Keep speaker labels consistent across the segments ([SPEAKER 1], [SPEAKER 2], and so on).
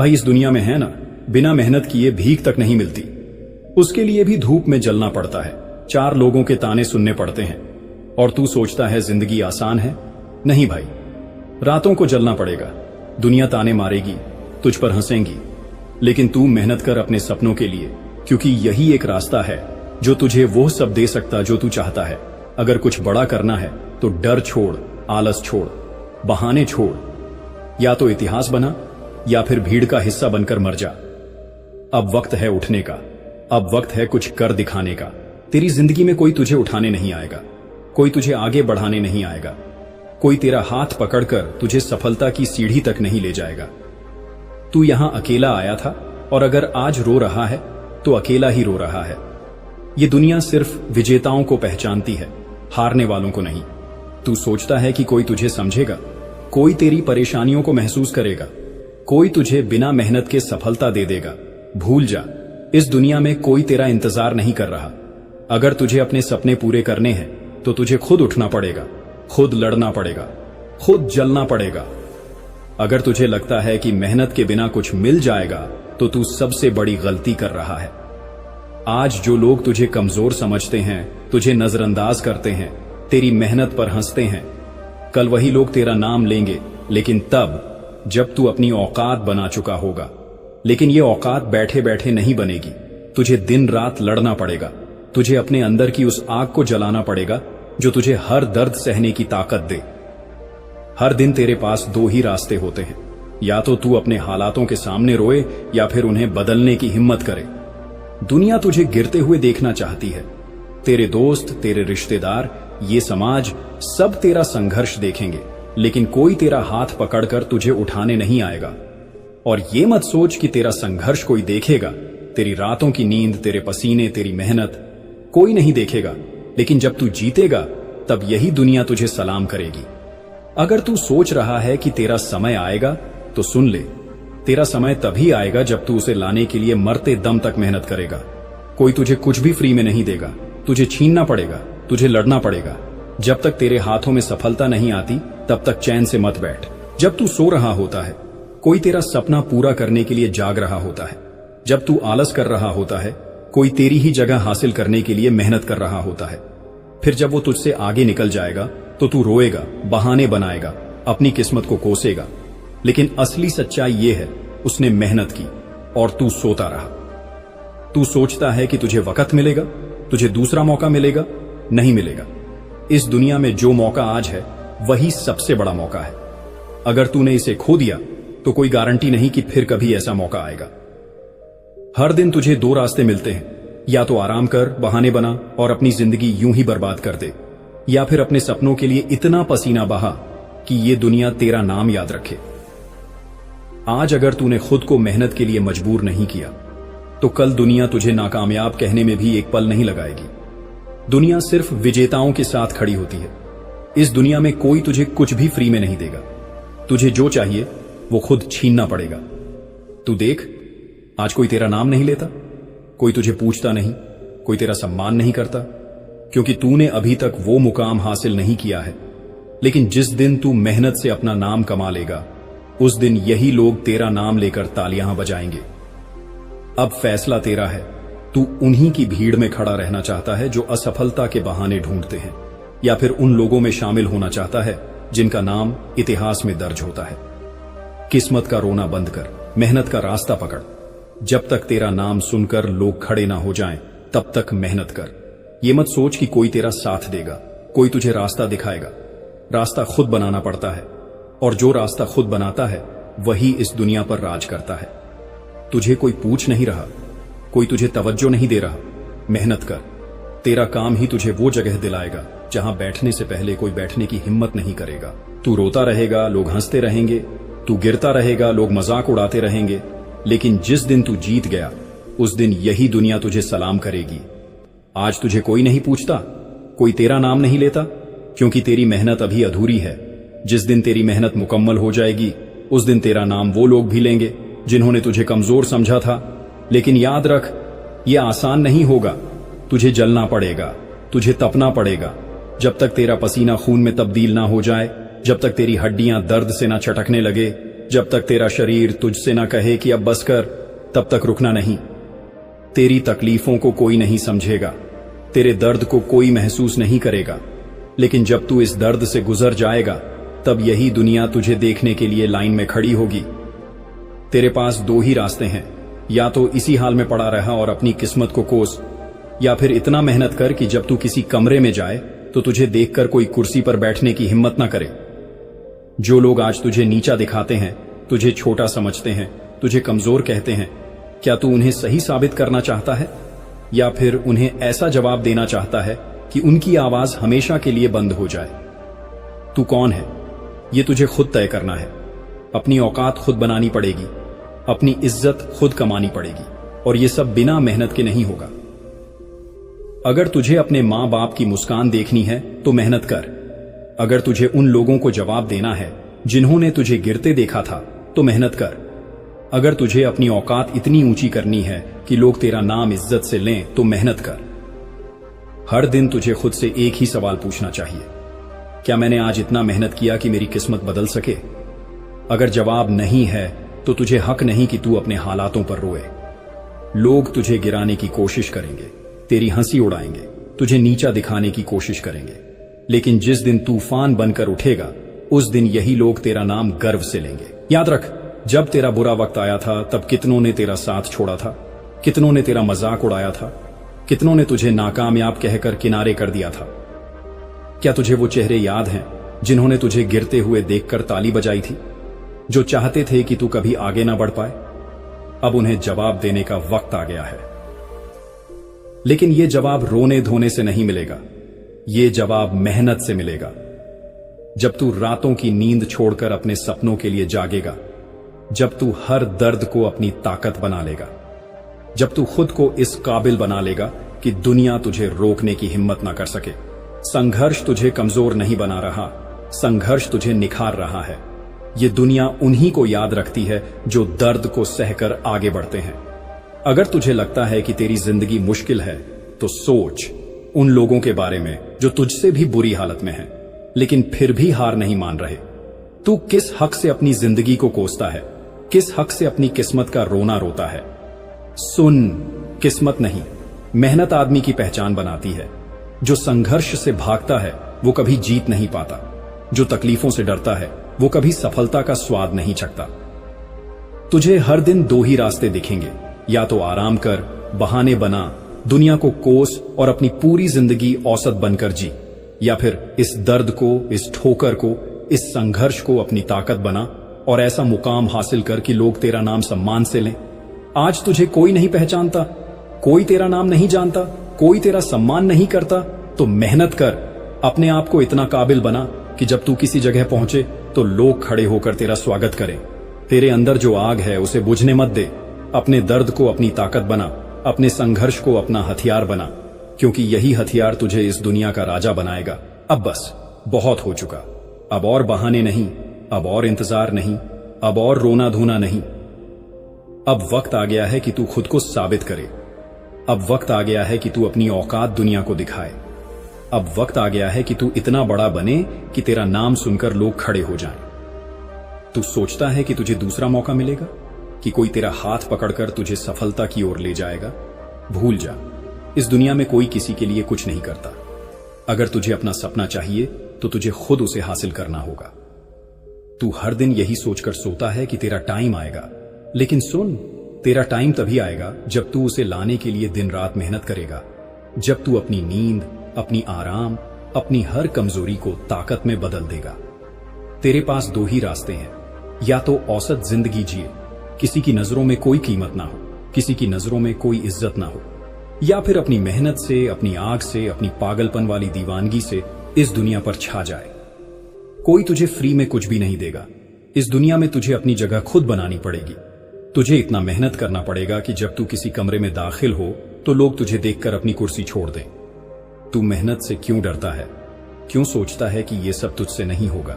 [SPEAKER 1] भाई इस दुनिया में है ना, बिना मेहनत किए भीख तक नहीं मिलती। उसके लिए भी धूप में जलना पड़ता है, 4 लोगों के ताने सुनने पड़ते हैं। और तू सोचता है जिंदगी आसान है? नहीं भाई, रातों को जलना पड़ेगा। दुनिया ताने मारेगी, तुझ पर हंसेंगी, लेकिन तू मेहनत कर अपने सपनों के लिए, क्योंकि यही एक रास्ता है जो तुझे वो सब दे सकता जो तू चाहता है। अगर कुछ बड़ा करना है तो डर छोड़, आलस छोड़, बहाने छोड़। या तो इतिहास बना या फिर भीड़ का हिस्सा बनकर मर जा। अब वक्त है उठने का, अब वक्त है कुछ कर दिखाने का। तेरी जिंदगी में कोई तुझे उठाने नहीं आएगा, कोई तुझे आगे बढ़ाने नहीं आएगा, कोई तेरा हाथ पकड़कर तुझे सफलता की सीढ़ी तक नहीं ले जाएगा। तू यहां अकेला आया था और अगर आज रो रहा है तो अकेला ही रो रहा है। ये दुनिया सिर्फ विजेताओं को पहचानती है, हारने वालों को नहीं। तू सोचता है कि कोई तुझे समझेगा, कोई तेरी परेशानियों को महसूस करेगा, कोई तुझे बिना मेहनत के सफलता दे देगा। भूल जा, इस दुनिया में कोई तेरा इंतजार नहीं कर रहा। अगर तुझे अपने सपने पूरे करने हैं तो तुझे खुद उठना पड़ेगा, खुद लड़ना पड़ेगा, खुद जलना पड़ेगा। अगर तुझे लगता है कि मेहनत के बिना कुछ मिल जाएगा तो तू सबसे बड़ी गलती कर रहा है। आज जो लोग तुझे कमजोर समझते हैं, तुझे नजरअंदाज करते हैं, तेरी मेहनत पर हंसते हैं, कल वही लोग तेरा नाम लेंगे, लेकिन तब जब तू अपनी औकात बना चुका होगा। लेकिन ये औकात बैठे बैठे नहीं बनेगी, तुझे दिन रात लड़ना पड़ेगा। तुझे अपने अंदर की उस आग को जलाना पड़ेगा जो तुझे हर दर्द सहने की ताकत दे। हर दिन तेरे पास 2 ही रास्ते होते हैं, या तो तू अपने हालातों के सामने रोए या फिर उन्हें बदलने की हिम्मत करे। दुनिया तुझे गिरते हुए देखना चाहती है। तेरे दोस्त, तेरे रिश्तेदार, ये समाज सब तेरा संघर्ष देखेंगे, लेकिन कोई तेरा हाथ पकड़कर तुझे उठाने नहीं आएगा। और ये मत सोच कि तेरा संघर्ष कोई देखेगा। तेरी रातों की नींद, तेरे पसीने, तेरी मेहनत कोई नहीं देखेगा। लेकिन जब तू जीतेगा तब यही दुनिया तुझे सलाम करेगी। अगर तू सोच रहा है कि तेरा समय आएगा तो सुन ले, तेरा समय तभी आएगा जब तू उसे लाने के लिए मरते दम तक मेहनत करेगा। कोई तुझे कुछ भी फ्री में नहीं देगा, तुझे छीनना पड़ेगा, तुझे लड़ना पड़ेगा। जब तक तेरे हाथों में सफलता नहीं आती तब तक चैन से मत बैठ। जब तू सो रहा होता है कोई तेरा सपना पूरा करने के लिए जाग रहा होता है। जब तू आलस कर रहा होता है कोई तेरी ही जगह हासिल करने के लिए मेहनत कर रहा होता है। फिर जब वो तुझसे आगे निकल जाएगा तो तू रोएगा, बहाने बनाएगा, अपनी किस्मत को कोसेगा। लेकिन असली सच्चाई ये है, उसने मेहनत की और तू सोता रहा। तू सोचता है कि तुझे वक्त मिलेगा, तुझे दूसरा मौका मिलेगा, नहीं मिलेगा। इस दुनिया में जो मौका आज है वही सबसे बड़ा मौका है। अगर तूने इसे खो दिया तो कोई गारंटी नहीं कि फिर कभी ऐसा मौका आएगा। हर दिन तुझे 2 रास्ते मिलते हैं, या तो आराम कर, बहाने बना और अपनी जिंदगी यूं ही बर्बाद कर दे, या फिर अपने सपनों के लिए इतना पसीना बहा कि ये दुनिया तेरा नाम याद रखे। आज अगर तूने खुद को मेहनत के लिए मजबूर नहीं किया तो कल दुनिया तुझे नाकामयाब कहने में भी एक पल नहीं लगाएगी। दुनिया सिर्फ विजेताओं के साथ खड़ी होती है। इस दुनिया में कोई तुझे कुछ भी फ्री में नहीं देगा। तुझे जो चाहिए वो खुद छीनना पड़ेगा। तू देख, आज कोई तेरा नाम नहीं लेता, कोई तुझे पूछता नहीं, कोई तेरा सम्मान नहीं करता, क्योंकि तूने अभी तक वो मुकाम हासिल नहीं किया है। लेकिन जिस दिन तू मेहनत से अपना नाम कमा लेगा उस दिन यही लोग तेरा नाम लेकर तालियां बजाएंगे। अब फैसला तेरा है। तू उन्हीं की भीड़ में खड़ा रहना चाहता है जो असफलता के बहाने ढूंढते हैं, या फिर उन लोगों में शामिल होना चाहता है जिनका नाम इतिहास में दर्ज होता है। किस्मत का रोना बंद कर, मेहनत का रास्ता पकड़। जब तक तेरा नाम सुनकर लोग खड़े ना हो जाएं, तब तक मेहनत कर। ये मत सोच कि कोई तेरा साथ देगा, कोई तुझे रास्ता दिखाएगा। रास्ता खुद बनाना पड़ता है, और जो रास्ता खुद बनाता है वही इस दुनिया पर राज करता है। तुझे कोई पूछ नहीं रहा, कोई तुझे तवज्जो नहीं दे रहा। मेहनत कर, तेरा काम ही तुझे वो जगह दिलाएगा जहां बैठने से पहले कोई बैठने की हिम्मत नहीं करेगा। तू रोता रहेगा, लोग हंसते रहेंगे, तू गिरता रहेगा, लोग मजाक उड़ाते रहेंगे, लेकिन जिस दिन तू जीत गया उस दिन यही दुनिया तुझे सलाम करेगी। आज तुझे कोई नहीं पूछता, कोई तेरा नाम नहीं लेता, क्योंकि तेरी मेहनत अभी अधूरी है। जिस दिन तेरी मेहनत मुकम्मल हो जाएगी उस दिन तेरा नाम वो लोग भी लेंगे जिन्होंने तुझे कमजोर समझा था। लेकिन याद रख, यह आसान नहीं होगा। तुझे जलना पड़ेगा, तुझे तपना पड़ेगा। जब तक तेरा पसीना खून में तब्दील ना हो जाए, जब तक तेरी हड्डियां दर्द से ना छटकने लगे, जब तक तेरा शरीर तुझसे ना कहे कि अब बस कर, तब तक रुकना नहीं। तेरी तकलीफों को कोई नहीं समझेगा, तेरे दर्द को कोई महसूस नहीं करेगा, लेकिन जब तू इस दर्द से गुजर जाएगा तब यही दुनिया तुझे देखने के लिए लाइन में खड़ी होगी। तेरे पास दो ही रास्ते हैं, या तो इसी हाल में पड़ा रहा और अपनी किस्मत को कोस, या फिर इतना मेहनत कर कि जब तू किसी कमरे में जाए तो तुझे देखकर कोई कुर्सी पर बैठने की हिम्मत ना करे। जो लोग आज तुझे नीचा दिखाते हैं, तुझे छोटा समझते हैं, तुझे कमजोर कहते हैं, क्या तू उन्हें सही साबित करना चाहता है, या फिर उन्हें ऐसा जवाब देना चाहता है कि उनकी आवाज हमेशा के लिए बंद हो जाए? तू कौन है, ये तुझे खुद तय करना है। अपनी औकात खुद बनानी पड़ेगी, अपनी इज्जत खुद कमानी पड़ेगी, और ये सब बिना मेहनत के नहीं होगा। अगर तुझे अपने मां बाप की मुस्कान देखनी है तो मेहनत कर। अगर तुझे उन लोगों को जवाब देना है जिन्होंने तुझे गिरते देखा था तो मेहनत कर। अगर तुझे अपनी औकात इतनी ऊंची करनी है कि लोग तेरा नाम इज्जत से लें तो मेहनत कर। हर दिन तुझे खुद से एक ही सवाल पूछना चाहिए, क्या मैंने आज इतना मेहनत किया कि मेरी किस्मत बदल सके? अगर जवाब नहीं है तो तुझे हक नहीं कि तू अपने हालातों पर रोए। लोग तुझे गिराने की कोशिश करेंगे, तेरी हंसी उड़ाएंगे, तुझे नीचा दिखाने की कोशिश करेंगे, लेकिन जिस दिन तूफान बनकर उठेगा उस दिन यही लोग तेरा नाम गर्व से लेंगे। याद रख, जब तेरा बुरा वक्त आया था तब कितनों ने तेरा साथ छोड़ा था, कितनों ने तेरा मजाक उड़ाया था, कितनों ने तुझे नाकामयाब कहकर किनारे कर दिया था। क्या तुझे वो चेहरे याद हैं जिन्होंने तुझे गिरते हुए देखकर ताली बजाई थी, जो चाहते थे कि तू कभी आगे ना बढ़ पाए? अब उन्हें जवाब देने का वक्त आ गया है, लेकिन यह जवाब रोने धोने से नहीं मिलेगा, यह जवाब मेहनत से मिलेगा। जब तू रातों की नींद छोड़कर अपने सपनों के लिए जागेगा, जब तू हर दर्द को अपनी ताकत बना लेगा, जब तू खुद को इस काबिल बना लेगा कि दुनिया तुझे रोकने की हिम्मत ना कर सके। संघर्ष तुझे कमजोर नहीं बना रहा, संघर्ष तुझे निखार रहा है। ये दुनिया उन्हीं को याद रखती है जो दर्द को सहकर आगे बढ़ते हैं। अगर तुझे लगता है कि तेरी जिंदगी मुश्किल है तो सोच उन लोगों के बारे में जो तुझसे भी बुरी हालत में हैं, लेकिन फिर भी हार नहीं मान रहे। तू किस हक से अपनी जिंदगी को कोसता है, किस हक से अपनी किस्मत का रोना रोता है? सुन, किस्मत नहीं, मेहनत आदमी की पहचान बनाती है। जो संघर्ष से भागता है वो कभी जीत नहीं पाता, जो तकलीफों से डरता है वो कभी सफलता का स्वाद नहीं चखता। तुझे हर दिन दो ही रास्ते दिखेंगे, या तो आराम कर, बहाने बना, दुनिया को कोस और अपनी पूरी जिंदगी औसत बनकर जी, या फिर इस दर्द को, इस ठोकर को, इस संघर्ष को अपनी ताकत बना और ऐसा मुकाम हासिल कर कि लोग तेरा नाम सम्मान से लें। आज तुझे कोई नहीं पहचानता, कोई तेरा नाम नहीं जानता, कोई तेरा सम्मान नहीं करता, तो मेहनत कर, अपने आप को इतना काबिल बना कि जब तू किसी जगह पहुंचे तो लोग खड़े होकर तेरा स्वागत करें। तेरे अंदर जो आग है उसे बुझने मत दे। अपने दर्द को अपनी ताकत बना, अपने संघर्ष को अपना हथियार बना, क्योंकि यही हथियार तुझे इस दुनिया का राजा बनाएगा। अब बस बहुत हो चुका, अब और बहाने नहीं, अब और इंतजार नहीं, अब और रोना धोना नहीं। अब वक्त आ गया है कि तू खुद को साबित करे। अब वक्त आ गया है कि तू अपनी औकात दुनिया को दिखाए। अब वक्त आ गया है कि तू इतना बड़ा बने कि तेरा नाम सुनकर लोग खड़े हो जाएं। तू सोचता है कि तुझे दूसरा मौका मिलेगा, कि कोई तेरा हाथ पकड़कर तुझे सफलता की ओर ले जाएगा? भूल जा, इस दुनिया में कोई किसी के लिए कुछ नहीं करता। अगर तुझे अपना सपना चाहिए तो तुझे खुद उसे हासिल करना होगा। तू हर दिन यही सोचकर सोता है कि तेरा टाइम आएगा, लेकिन सुन, तेरा टाइम तभी आएगा जब तू उसे लाने के लिए दिन रात मेहनत करेगा, जब तू अपनी नींद, अपनी आराम, अपनी हर कमजोरी को ताकत में बदल देगा। तेरे पास दो ही रास्ते हैं, या तो औसत जिंदगी जिए, किसी की नजरों में कोई कीमत ना हो, किसी की नजरों में कोई इज्जत ना हो, या फिर अपनी मेहनत से, अपनी आग से, अपनी पागलपन वाली दीवानगी से इस दुनिया पर छा जाए। कोई तुझे फ्री में कुछ भी नहीं देगा। इस दुनिया में तुझे अपनी जगह खुद बनानी पड़ेगी। तुझे इतना मेहनत करना पड़ेगा कि जब तू किसी कमरे में दाखिल हो तो लोग तुझे देखकर अपनी कुर्सी छोड़ दें। तू मेहनत से क्यों डरता है? क्यों सोचता है कि यह सब तुझसे नहीं होगा?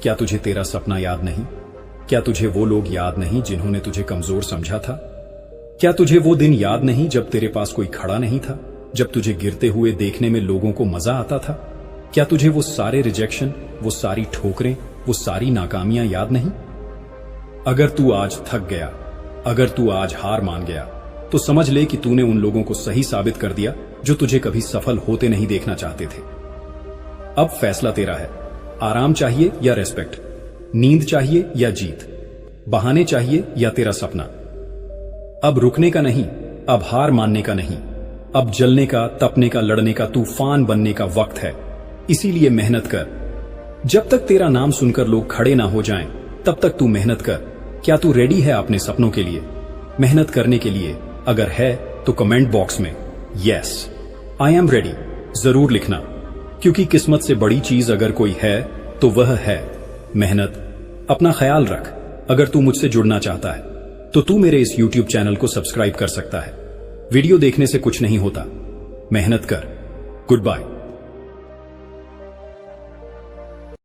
[SPEAKER 1] क्या तुझे तेरा सपना याद नहीं? क्या तुझे वो लोग याद नहीं जिन्होंने तुझे कमजोर समझा था? क्या तुझे वो दिन याद नहीं जब तेरे पास कोई खड़ा नहीं था, जब तुझे गिरते हुए देखने में लोगों को मजा आता था? क्या तुझे वो सारे रिजेक्शन, वो सारी ठोकरें, वो सारी नाकामियां याद नहीं? अगर तू आज थक गया, अगर तू आज हार मान गया, तो समझ ले कि तूने उन लोगों को सही साबित कर दिया जो तुझे कभी सफल होते नहीं देखना चाहते थे। अब फैसला तेरा है। आराम चाहिए या रेस्पेक्ट, नींद चाहिए या जीत, बहाने चाहिए या तेरा सपना। अब रुकने का नहीं, अब हार मानने का नहीं, अब जलने का, तपने का, लड़ने का, तूफान बनने का वक्त है। इसीलिए मेहनत कर। जब तक तेरा नाम सुनकर लोग खड़े ना हो जाएं, तब तक तू मेहनत कर। क्या तू रेडी है अपने सपनों के लिए, मेहनत करने के लिए? अगर है तो कमेंट बॉक्स में यस आई एम रेडी जरूर लिखना, क्योंकि किस्मत से बड़ी चीज अगर कोई है तो वह है मेहनत। अपना ख्याल रख। अगर तू मुझसे जुड़ना चाहता है तो तू मेरे इस YouTube चैनल को सब्सक्राइब कर सकता है। वीडियो देखने से कुछ नहीं होता, मेहनत कर। Good bye.